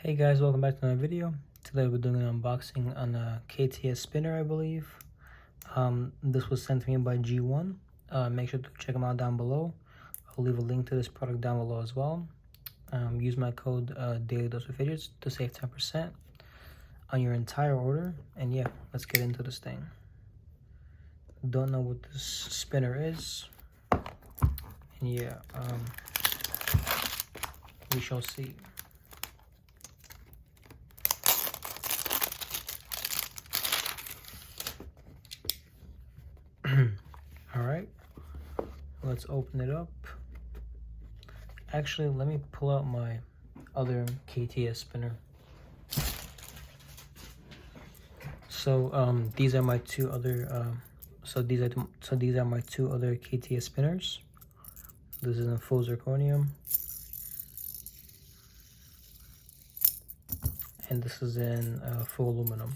Hey guys, welcome back to another video. Today we're doing an unboxing on a KTS spinner, I believe. This was sent to me by G1. Make sure to check them out down below. I'll leave a link to this product down below as well. Use my code Daily Dose of Fidgets to save 10% on your entire order. And yeah, let's get into this thing. Don't know what this spinner is. And yeah, we shall see. All right, let's open it up. Actually, let me pull out my other KTS spinner. So these are my two other these are my two other KTS spinners. This is in full zirconium, and this is in full aluminum.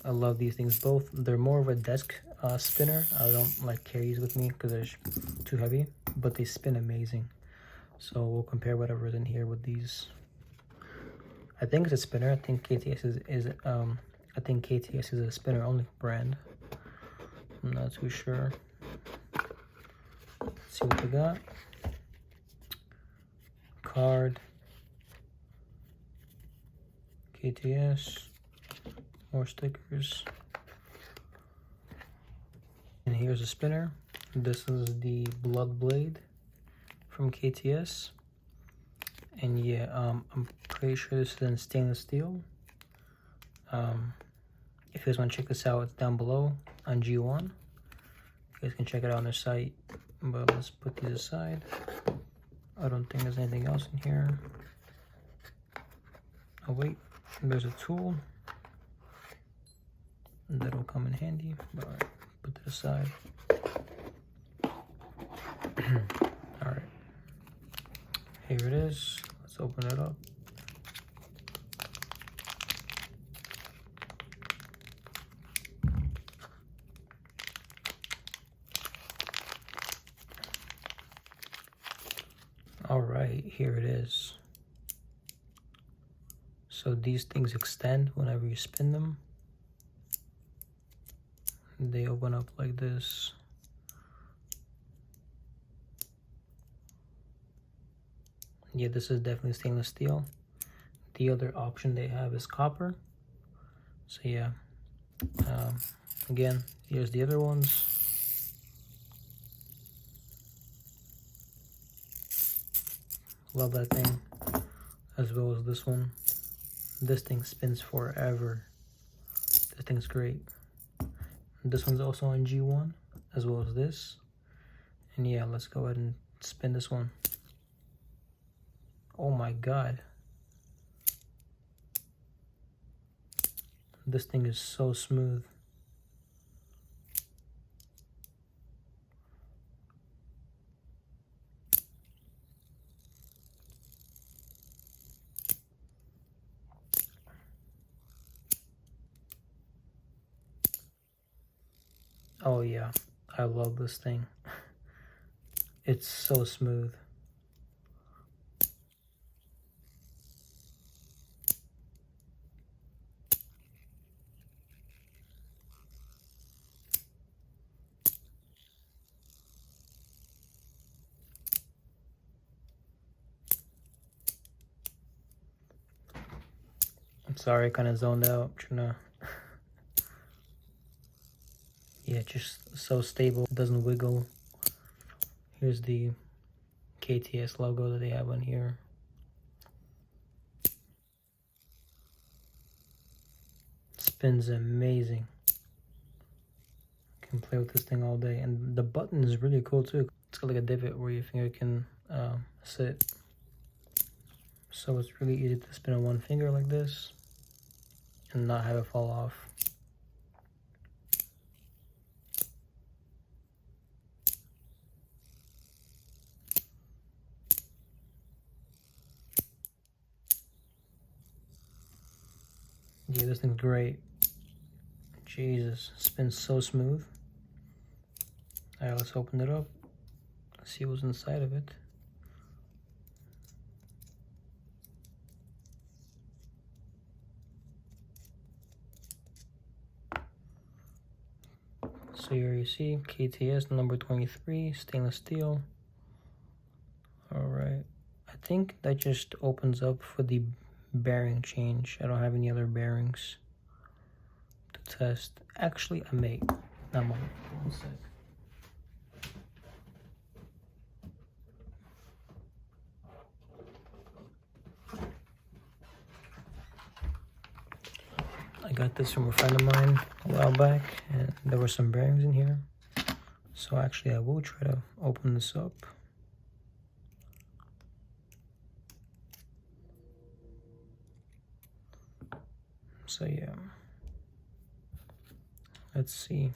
I love these things both. They're more of a desk spinner. I don't like carry these with me because they're too heavy, but they spin amazing. So we'll compare whatever is in here with these. I think it's a spinner. I think KTS is a spinner only brand. I'm not too sure. Let's see what we got. Card. KTS. More stickers. And here's a spinner. This is the Blood Blade from KTS. And yeah, I'm pretty sure this is in stainless steel. If you guys want to check this out, it's down below on G1. You guys can check it out on their site. But let's put these aside. I don't think there's anything else in here. Oh wait, there's a tool. That'll come in handy. But all right, put that aside. All right, here it is. Let's open it up. All right, here it is. So these things extend whenever you spin them. They open up like this. Yeah, this is definitely stainless steel. The other option they have is copper. So yeah, again, here's the other ones. Love that thing, as well as this one. This thing spins forever. This thing's great. This one's also on G1, as well as this. And yeah, let's go ahead and spin this one. Oh my god. This thing is so smooth. Oh yeah, I love this thing. It's so smooth. I'm sorry, I kind of zoned out. Trying to... Yeah, just so stable. It doesn't wiggle. Here's the KTS logo that they have on here. Spins amazing. Can play with this thing all day. And the button is really cool too. It's got like a divot where your finger can sit. So it's really easy to spin on one finger like this and not have it fall off. Yeah, this thing's great. Jesus, spins so smooth. Alright, let's open it up. Let's see what's inside of it. So here you see KTS number 23, stainless steel. All right, I think that just opens up for the bearing change. I don't have any other bearings to test. Actually, I may. Not mine. One sec. I got this from a friend of mine a while back, and there were some bearings in here. So actually, I will try to open this up. So yeah, let's see.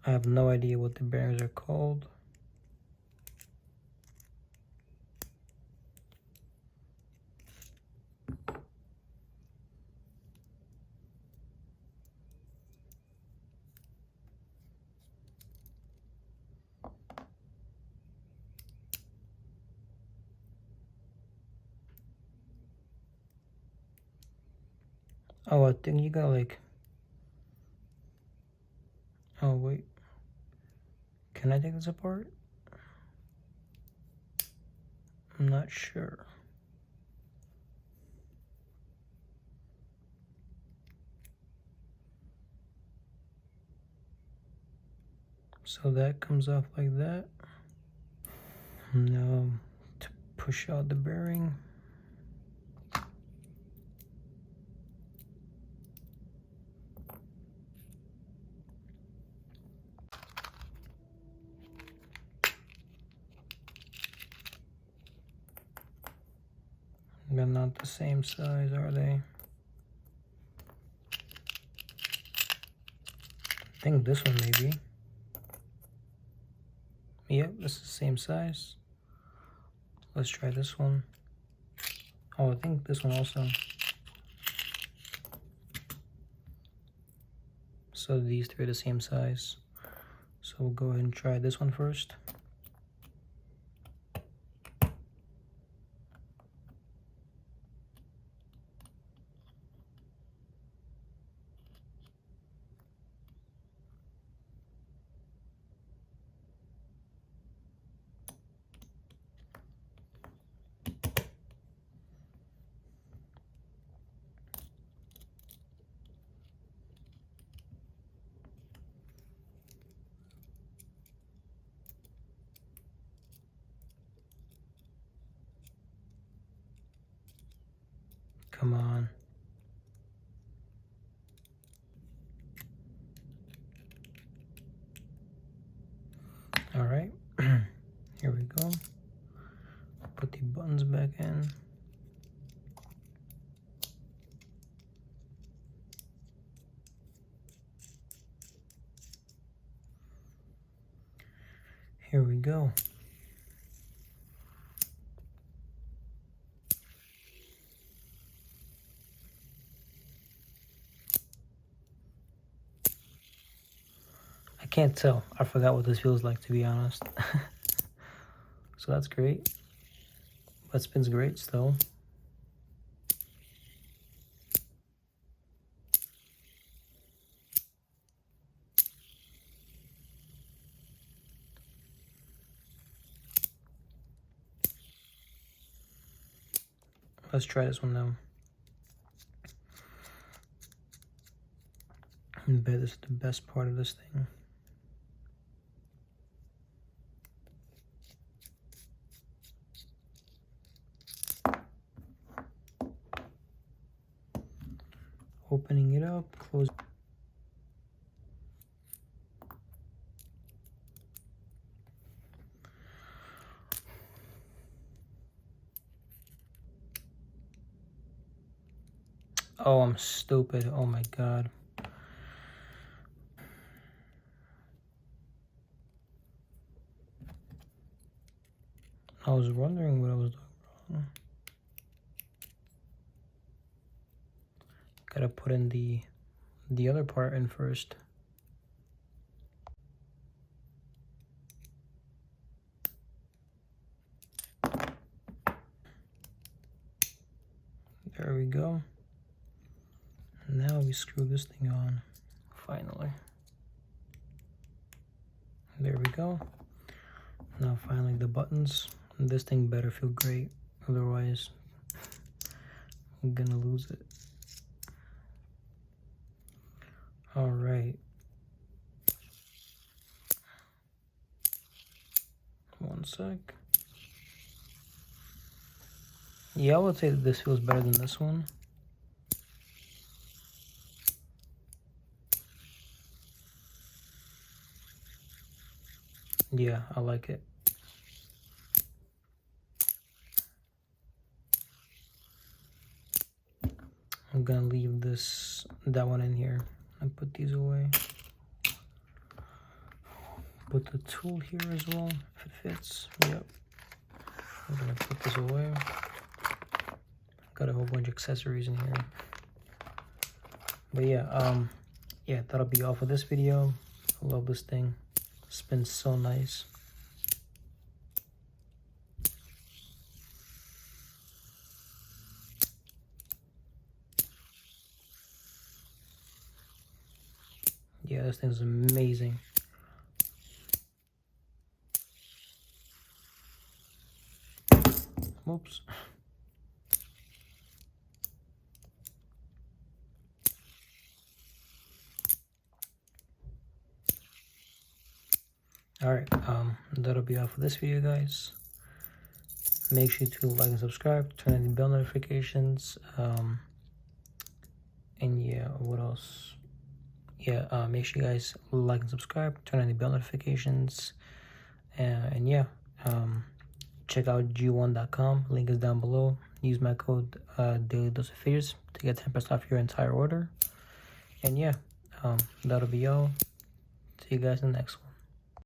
I have no idea what the bearings are called. Oh, I think you got like, oh wait, can I take this apart? I'm not sure. So that comes off like that. Now to push out the bearing. They're not the same size, are they? I think this one may be. Yep, this is the same size. Let's try this one. Oh, I think this one also. So these three are the same size. So we'll go ahead and try this one first. Come on. All right, here we go. Put the buttons back in. Here we go. I can't tell. I forgot what this feels like, to be honest. So that's great. That spins great still. Let's try this one now. I bet this is the best part of this thing. Opening it up, close. Oh, I'm stupid. Oh my God. I was wondering what I was doing wrong. Gotta put in the other part in first. There we go. Now we screw this thing on, finally. There we go. Now finally the buttons. This thing better feel great, otherwise I'm gonna lose it. All right. One sec. Yeah, I would say that this feels better than this one. Yeah, I like it. I'm gonna leave that one in here and put these away. Put the tool here as well, if it fits. Yep. I'm gonna put this away. Got a whole bunch of accessories in here. But yeah, yeah, that'll be all for this video. I love this thing. It spins so nice. Yeah, this thing's amazing. Whoops. Alright, that'll be all for this video, guys. Make sure to like and subscribe, turn on the bell notifications, and yeah, what else? Yeah, make sure you guys like and subscribe, turn on the bell notifications, and yeah, check out g1.com. Link is down below. Use my code daily dose of fidgets to get 10% off your entire order. And yeah, that'll be all. See you guys in the next one.